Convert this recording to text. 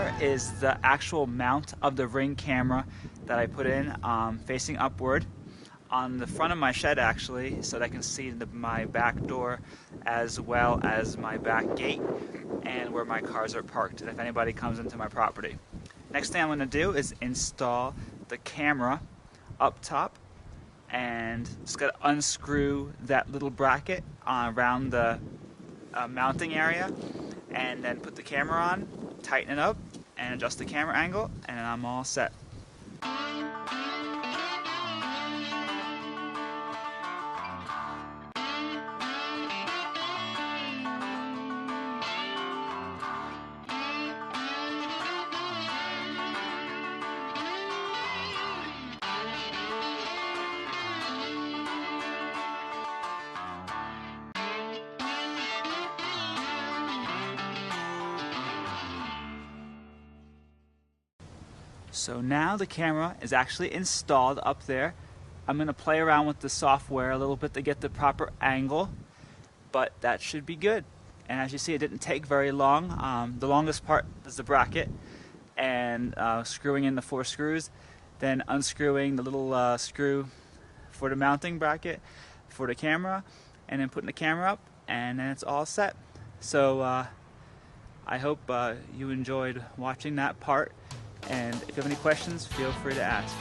here is the actual mount of the Ring camera that I put in facing upward on the front of my shed, actually, so that I can see my back door as well as my back gate and where my cars are parked if anybody comes into my property. Next thing I'm going to do is install the camera up top, and just got to unscrew that little bracket around the mounting area, and then put the camera on, tighten it up, and adjust the camera angle, and I'm all set. So now the camera is actually installed up there. I'm going to play around with the software a little bit to get the proper angle, but that should be good. And as you see, it didn't take very long. The longest part is the bracket and screwing in the 4 screws, then unscrewing the little screw for the mounting bracket for the camera, and then putting the camera up, and then it's all set. So I hope you enjoyed watching that part. And if you have any questions, feel free to ask.